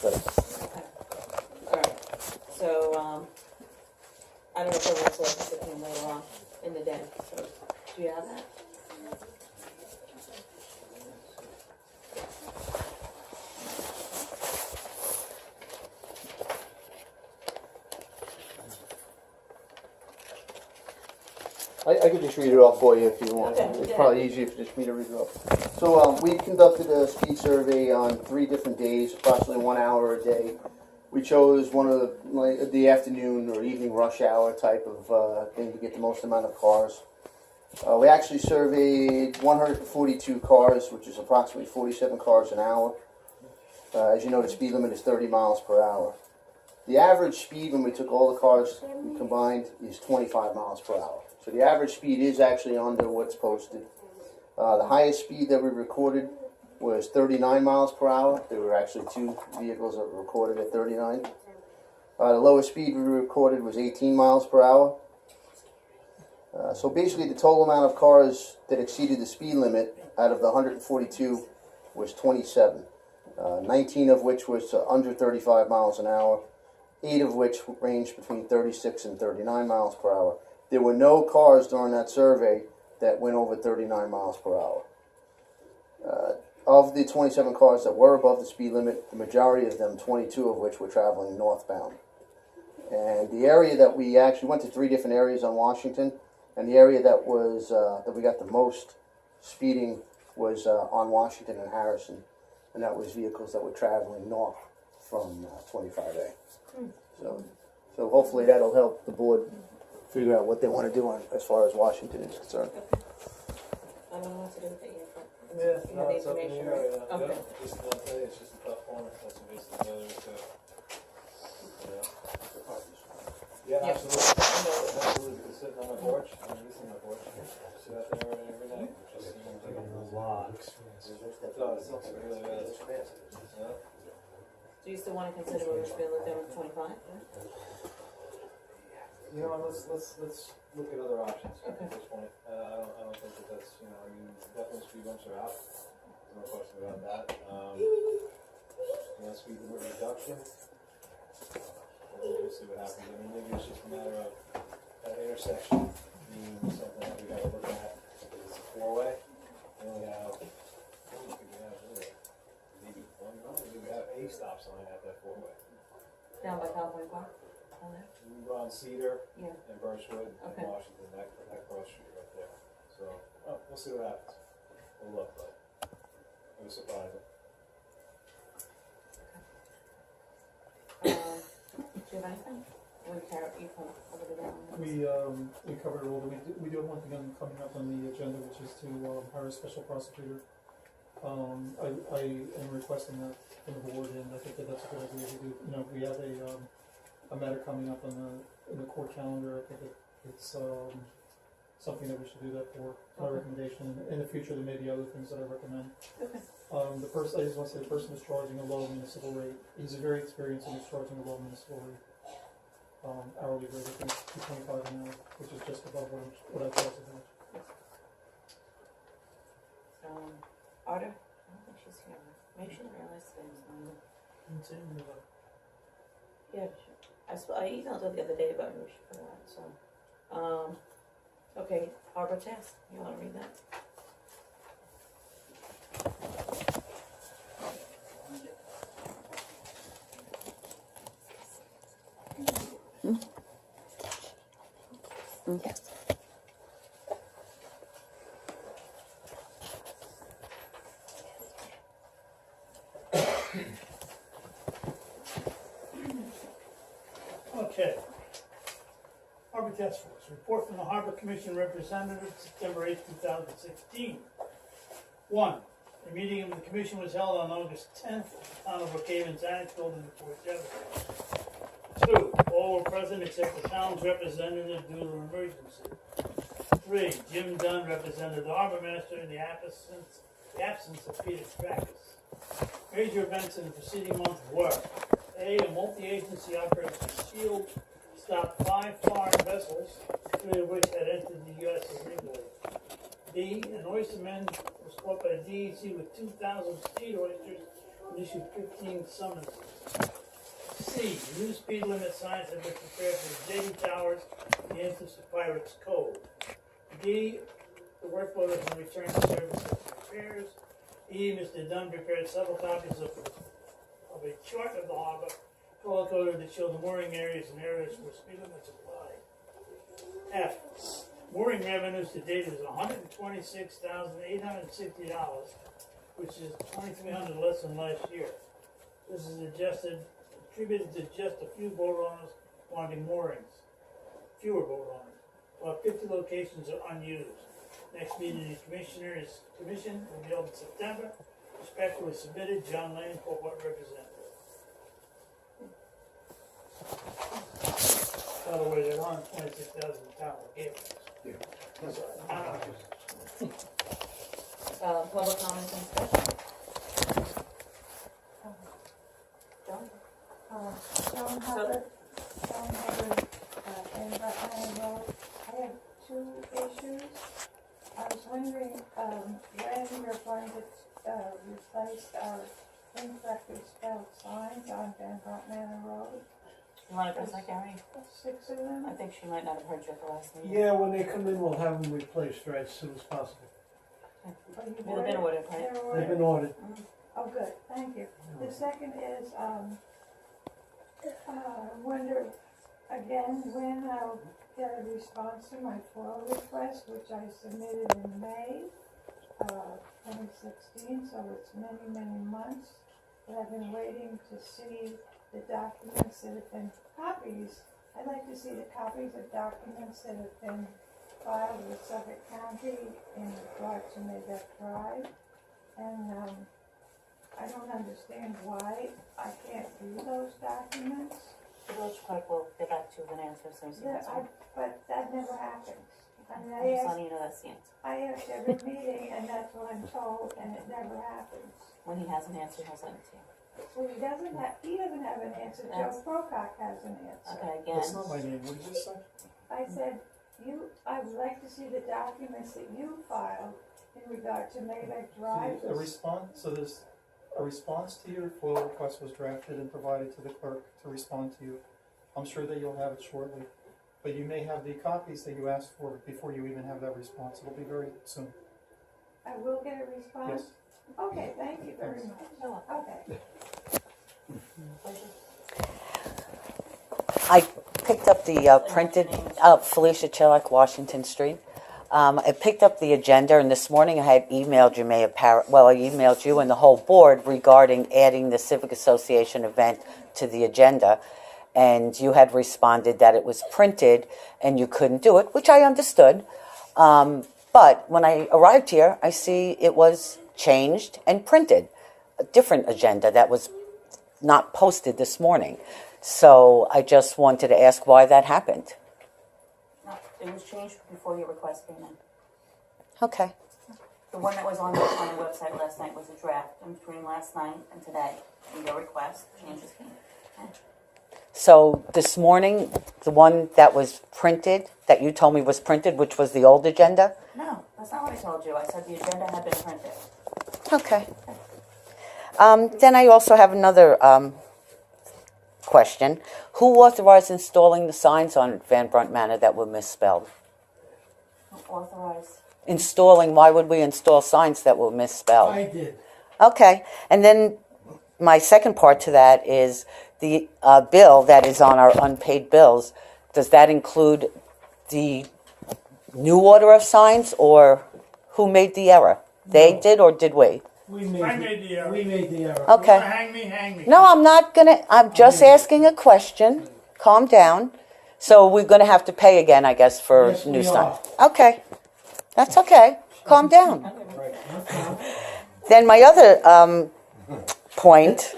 Okay. All right. So, I don't know if everyone's like to sit in later on in the day. So, do you have that? I could just read it off for you if you want. Okay, It's yeah. probably easier for just me to read it off. So we conducted a speed survey on 3 different days, approximately 1 hour a day. We chose one of the afternoon or evening rush hour type of thing to get the most amount of cars. We actually surveyed 142 cars, which is approximately 47 cars an hour. As you know, the speed limit is 30 miles per hour. The average speed when we took all the cars combined is 25 miles per hour. So the average speed is actually under what's posted. The highest speed that we recorded was 39 miles per hour. There were actually 2 vehicles that were recorded at 39. The lowest speed we recorded was 18 miles per hour. So basically the total amount of cars that exceeded the speed limit out of the 142 was 27. 19 of which was under 35 miles an hour. 8 of which ranged between 36 and 39 miles per hour. There were no cars during that survey that went over 39 miles per hour. Of the 27 cars that were above the speed limit, the majority of them, 22 of which were traveling northbound. And the area that we actually went to 3 different areas on Washington, and the area that was that we got the most speeding was on Washington and Harrison, and that was vehicles that were traveling north from 25A. So hopefully that'll help the board figure out what they want to do on as far as Washington is concerned. I don't know what to do with it yet, but Yeah, you have the it's up in information, the right? air, yeah. Okay. Yeah, just one thing, it's just a tough one, that's basically the other two. Yeah, Yeah. absolutely, absolutely, it's sitting on my porch, I'm using my porch, sit out there every night, it just seems like a lot. It does, it's really good. Yeah. Do you still want to consider a speed limit down to 25? You know, let's look at other options Okay. at this point. I don't think that that's, you know, I mean, definitely speed bumps are out. There's no question about that. You know, speed limit reduction. We'll see what happens. I mean, maybe it's just a matter of that intersection being something that we gotta look at. Because it's a 4-way. We only have, maybe one, no, we have a stop sign at that 4-way. Down by Cowboy Park? On there? We're on Cedar Yeah. and Birchwood Okay. and Washington, that cross street right there. So, we'll see what happens. We'll look, but it was surprising. Do you have anything? You can cover it down. We covered it all. We do have one thing coming up on the agenda, which is to hire a special prosecutor. I am requesting that from the board, and I think that that's a good idea to do. You know, we have a matter coming up in the court calendar. I think it's something that we should do that for. My recommendation. In the future, there may be other things that I recommend. Okay. I just want to say the person is charging a low municipal rate. He's very experienced and he's charging a low municipal rate. Hourly rate, I think $2.25 an hour, which is just above what I charge him. Arda? I don't think she's here. Maybe she didn't realize today was Monday. Yeah, I emailed her the other day, but maybe she forgot, so. Okay, harbor test, you wanna read that? Okay. Okay. Harbor Task Force, report from the Harbor Commission representative, September 8, 2016. 1. A meeting of the commission was held on August 10th at the Town of Brookhaven's Annex Building in Port Jefferson. 2. All were present except the town's representative due to an emergency. 3. Jim Dunn represented the harbor master in the absence of Peter Strackus. Major events in the preceding month were: A multi-agency operation SHIELD stopped 5 foreign vessels, 3 of which had entered the U.S. illegally. B, an oysterman was caught by the DEC with 2,000 speed oysters and issued 15 summonses. C, new speed limit signs have been prepared for the JD Towers, the entrance to Pirates Cove. D, the work order has been returned to service and repairs. E, Mr. Dunn prepared several copies of a chart of the harbor, color coded to show the mooring areas and areas where speed limits apply. F, mooring revenues to date is $126,860, which is $2,300 less than last year. This is attributed to just a few boat owners wanting moorings, fewer boat owners, while 50 locations are unused. Next meeting of the commission will be held in September. Respectfully submitted, John Lane, Poquott representative. By the way, they're on 26,000 town gables. Public comments and discussion. John Hubbard, and I have two issues. I was wondering when you're going to replace our incorrectly spelled signs on Van Brunt Manor Road. You want to present, Gary? 6 of them. I think she might not have heard you at the last meeting. Yeah, when they come in, we'll have them replaced right as soon as possible. You've They've been ordered, right? They're They've been ordered. ordered. Oh, good, thank you. The second is, wonder again when I'll get a response to my FOIL request, which I submitted in May 2016, so it's many, many months. But I've been waiting to see the documents that have been copies. I'd like to see the copies of documents that have been filed with Suffolk County in regard to Maybeth Drive. And I don't understand why I can't view those documents. The village clerk will get back to you with an answer as soon as he has one. But that never happens. I mean, I'm I just ask, letting you know that's the answer. I ask every meeting, and that's what I'm told, and it never happens. When he has an answer, he'll send it to you. Well, he doesn't have an answer. Joe That's- Pocock has an answer. Okay, That's again, not my name, what did you say? I said, I would like to see the documents that you filed in regard to Maybeth Drive. A response to your FOIL request was drafted and provided to the clerk to respond to you. I'm sure that you'll have it shortly, but you may have the copies that you asked for before you even have that response. It'll be very soon. I will get a response? Yes. Okay, thank you very much. you're welcome. Okay. I picked up the printed, Felicia Chillock, Washington Street. I picked up the agenda, and this morning I had emailed you, I emailed you and the whole board regarding adding the Civic Association event to the agenda. And you had responded that it was printed and you couldn't do it, which I understood. But when I arrived here, I see it was changed and printed, a different agenda that was not posted this morning. So I just wanted to ask why that happened. No, it was changed before your request came in. Okay. The one that was on the county website last night was a draft, and between last night and today, in your request, changes came. Okay. So this morning, the one that was printed, that you told me was printed, which was the old agenda? No, that's not what I told you. I said the agenda had been printed. Okay. Then I also have another question. Who authorized installing the signs on Van Brunt Manor that were misspelled? Authorized. Installing, why would we install signs that were misspelled? I did. Okay, and then my second part to that is the bill that is on our unpaid bills. Does that include the new order of signs, or who made the error? They No. did, or did we? I made the error. We made the error. Okay. Hang me, hang me. No, I'm just asking a question. Calm down. So we're gonna have to pay again, I guess, for Yes, new we signs. Okay, that's okay. Calm down. Right. Okay. Then my other point,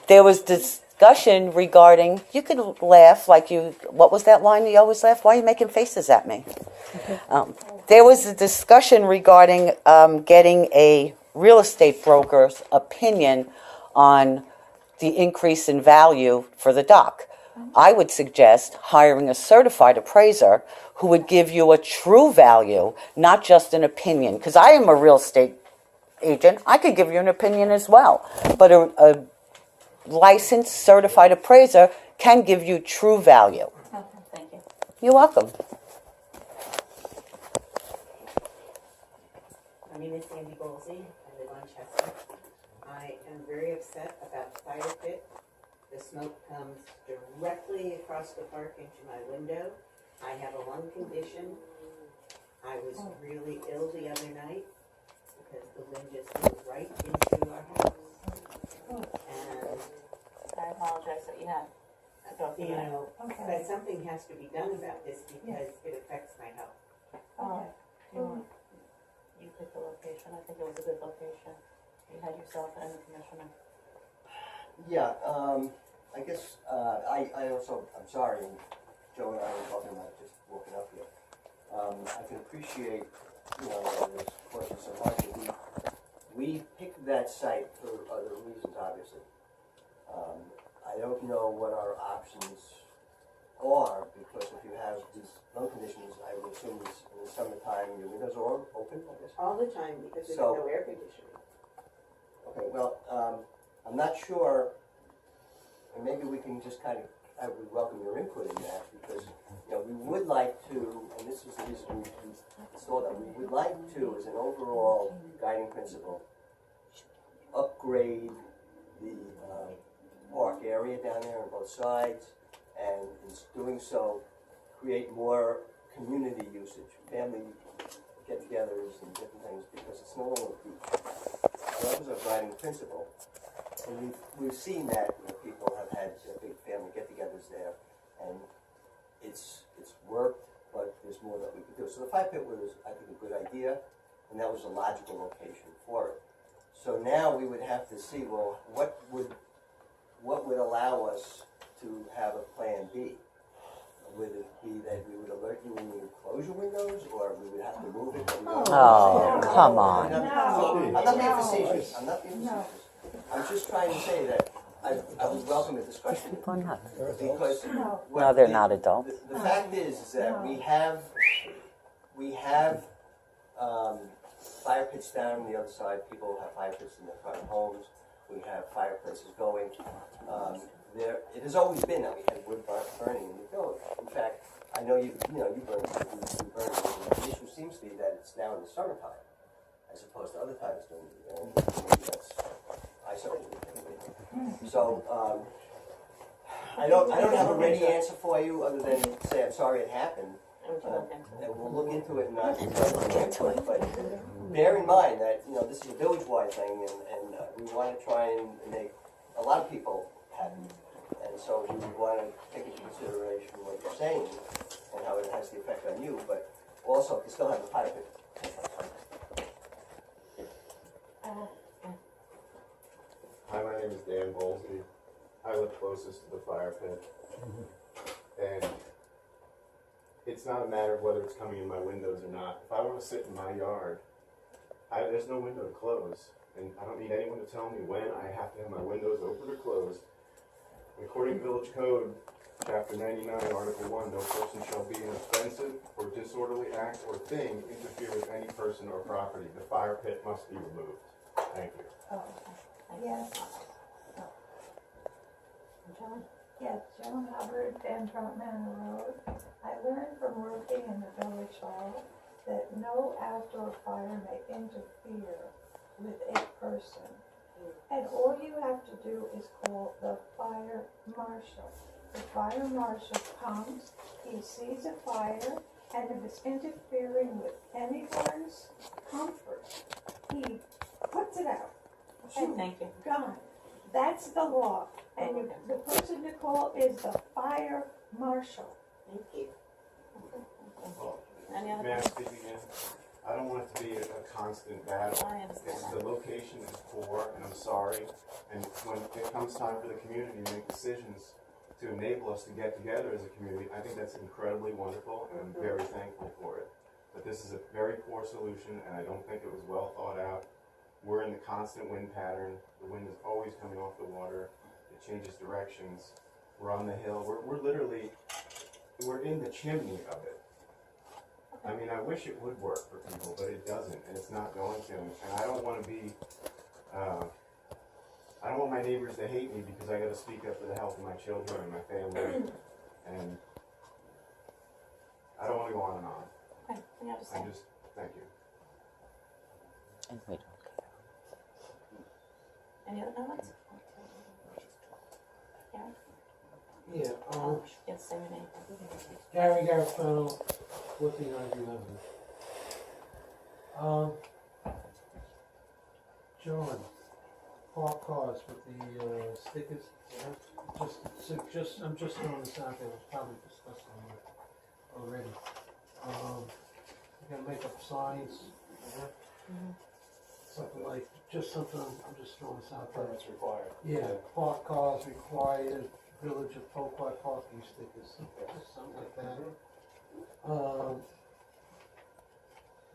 there was discussion regarding, you could laugh like what was that line you always laugh? Why are you making faces at me? There was a discussion regarding getting a real estate broker's opinion on the increase in value for the dock. I would suggest hiring a certified appraiser who would give you a true value, not just an opinion, because I am a real estate agent, I could give you an opinion as well. But a licensed, certified appraiser can give you true value. Okay, thank you. You're welcome. My name is Sandy Bolsey. I live on Chestnut. I am very upset about the fire pit. The smoke comes directly across the park into my window. I have a lung condition. I was really ill the other night because the wind just blew right into our house. And, I apologize that you had to go through you that. know, Okay. but something has to be done about this because it affects my health. Okay. You picked the location, I think it was a good location. You had yourself and the commissioner. Yeah, I guess, I also, I'm sorry, Joe and I were talking about just walking up here. I can appreciate, you know, this question so much. We picked that site for other reasons, obviously. I don't know what our options are, because if you have these low conditions, I would assume in the summertime, your windows are all open, I guess? All the time because we So- have no air conditioning. Okay, well, I'm not sure, and maybe we can just kind of, I would welcome your input in that, because, you know, we would like to, and this is the reason we saw that, we would like to, as an overall guiding principle, upgrade the park area down there on both sides, and in doing so, create more community usage, family get-togethers and different things, because it's no longer a beach. So that was our guiding principle. And we've seen that, you know, people have had big family get-togethers there, and it's worked, but there's more that we could do. So the fire pit was, I think, a good idea, and that was a logical location for it. So now we would have to see, well, what would allow us to have a plan B? Would it be that we would alert you when you close your windows, or we would have to move it? But we don't Oh, come on. I'm not being No. facetious. I'm not being No. facetious. I'm just trying to say that I would welcome a discussion, Why not? because No. No, they're not adults. the fact is that we have fire pits down on the other side. People have fire pits in their front homes. We have fireplaces going. It has always been that we had wood burning in the village. In fact, I know you burn. The issue seems to be that it's now in the summertime, as opposed to other times during the year. And maybe that's, I certainly think. So I don't have a ready answer for you other than say I'm sorry it happened. And we'll look into it and not input, but bear in mind that, you know, this is a village-wide thing, and we want to try and make a lot of people happy. And so we want to take into consideration what you're saying and how it has the effect on you, but also to still have the fire pit. Hi, my name is Dan Bolsey. I live closest to the fire pit. And it's not a matter of whether it's coming in my windows or not. If I want to sit in my yard, there's no window to close. And I don't need anyone to tell me when I have to have my windows open or closed. According to Village Code, Chapter 99, Article 1, no person shall be an offensive or disorderly act or thing interfere with any person or property. The fire pit must be removed. Thank you. Oh, yes. Yes, Joan Hubbard, Van Trump Manor Road. I learned from working in the village hall that no outdoor fire may interfere with a person. And all you have to do is call the fire marshal. The fire marshal comes, he sees a fire, and if it's interfering with anyone's comfort, he puts it out. And Thank you. gone. That's the law. And the person to call is the fire marshal. Thank you. Any other May I questions? speak again? I don't want it to be a constant battle. I understand It's, that. the location is poor, and I'm sorry. And when it comes time for the community to make decisions to enable us to get together as a community, I think that's incredibly wonderful, and I'm very thankful for it. But this is a very poor solution, and I don't think it was well thought out. We're in the constant wind pattern. The wind is always coming off the water. It changes directions. We're on the hill. We're literally, we're in the chimney of it. I mean, I wish it would work for people, but it doesn't, and it's not going to. And I don't want to be, I don't want my neighbors to hate me because I got to speak up for the health of my children and my family, and I don't want to go on and on. Okay, we I understand. just, thank you. And we don't care. Any other comments? Gary? Yeah, Yes, say your name. Gary Garofano, 1491. John, park cars with the stickers. I'm just throwing this out there. It was probably discussed already. You gotta make up signs. Something like, just something. I'm just throwing this out there. Permits required. Yeah, park cars required, Village of Poquott parking stickers, just something like that.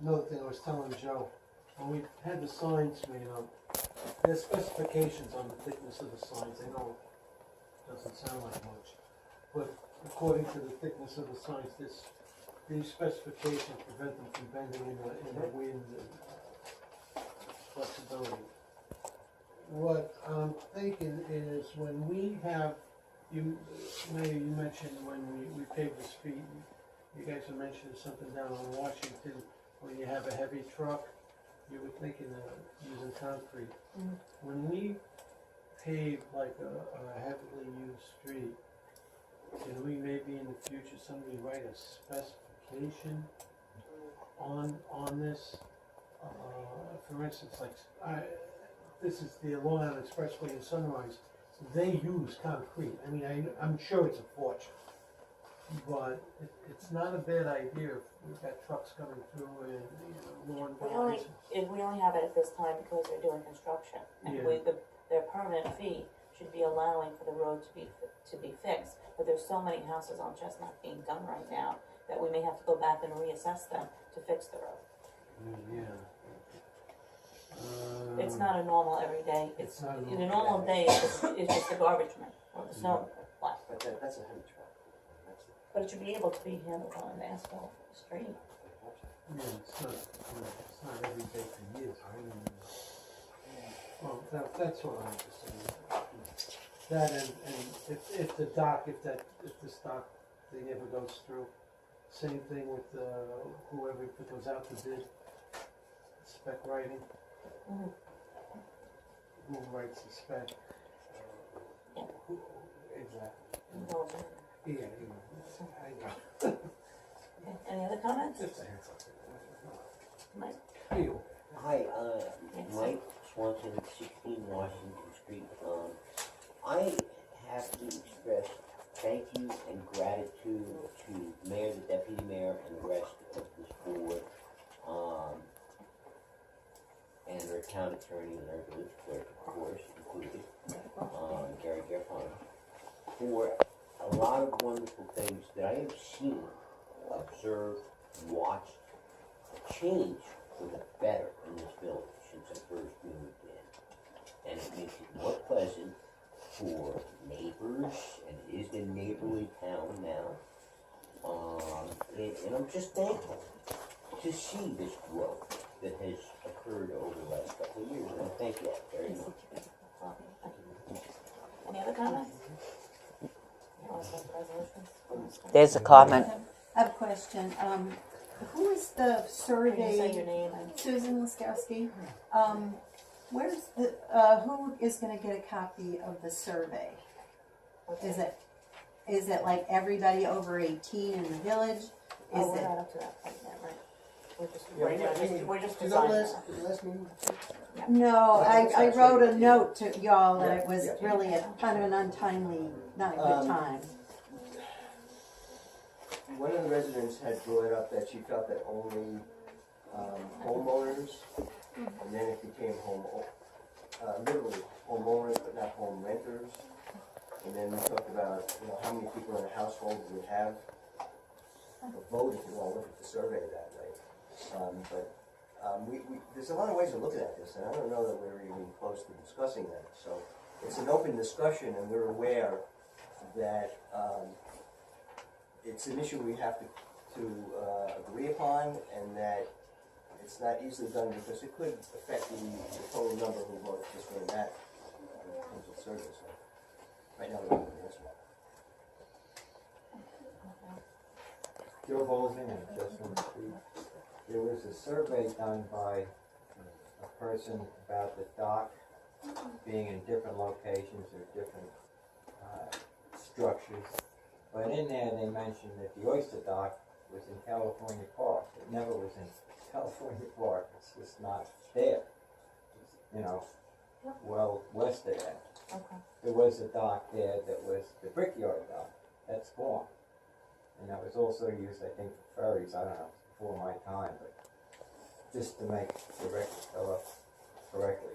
Another thing I was telling Joe, when we had the signs made up, there's specifications on the thickness of the signs. I know it doesn't sound like much, but according to the thickness of the signs, these specifications prevent them from bending in the wind and flexibility. What I'm thinking is when we have, Mayor, you mentioned when we paved the street, you guys were mentioning something down on Washington, when you have a heavy truck, you were thinking of using concrete. When we pave like a heavily used street, can we maybe in the future, somebody write a specification on this? For instance, like, this is the Long Island Expressway in Sunrise. They use concrete. I mean, I'm sure it's a fortune, but it's not a bad idea if we've got trucks coming through and lawn guys. We only have it at this time because they're doing construction. And Yeah. their permanent fee should be allowing for the road to be fixed. But there's so many houses on Chestnut being done right now that we may have to go back and reassess them to fix the road. Yeah. It's not a normal everyday. It's not a In a normal normal day, it's just the garbage man or the snow plow. But that's a heavy truck. That's But it should be able to be handled on an asphalt street. Yeah, it's not every day for years. Well, that's what I'm just saying. That and if this dock thing ever goes through, same thing with whoever goes out to bid, spec writing. Who writes the spec? Exactly. Yeah, I know. Okay. Any other comments? Just a heads up. Mike? You. Hi, Yes, Mike Swanson, 16 Washington Street. I have to express thank you and gratitude to Mayor, the Deputy Mayor, and the rest of this board, and our town attorney and our village clerk, of course, included, Gary Garofano, for a lot of wonderful things that I have seen, observed, watched, change for the better in this village since I first moved in. And it makes it more pleasant for neighbors, and it is a neighborly town now. And I'm just thankful to see this growth that has occurred over the last couple of years, and I thank you all very much. Any other comments? Resolutions? There's a comment. I have a question. Who is the Can you say your survey? name and Susan Laskowski. Where's the, who is gonna get a copy of the survey? Is it like everybody over 18 in the village? Oh, Is we're it, not up to that point yet, right? We're just Did that designing that. last meeting? no, I wrote a note to y'all that it was Yeah. really a kind of an untimely, not a good time. One of the residents had brought up that she felt that only homeowners, and then it became literally homeowners, but not home renters. And then we talked about, how many people in a household would have a vote if you all look at the survey that way. There's a lot of ways of looking at this, and I don't know that we're even close to discussing that. So it's an open discussion, and we're aware that it's an issue we have to to agree upon, and that it's not easily done because it could affect the total number who voted this way and that in terms of service. Right now, we don't have an answer. Joe Bolzing and Justin Street. There was a survey done by a person about the dock being in different locations or different structures. But in there, they mentioned that the oyster dock was in California Park. It never was in California Park. It's just not there. It's, you know, well west of that. Okay. There was a dock there that was the Brickyard dock. That's gone. And that was also used, I think, for ferries. I don't know, before my time, but just to make the record fill up correctly.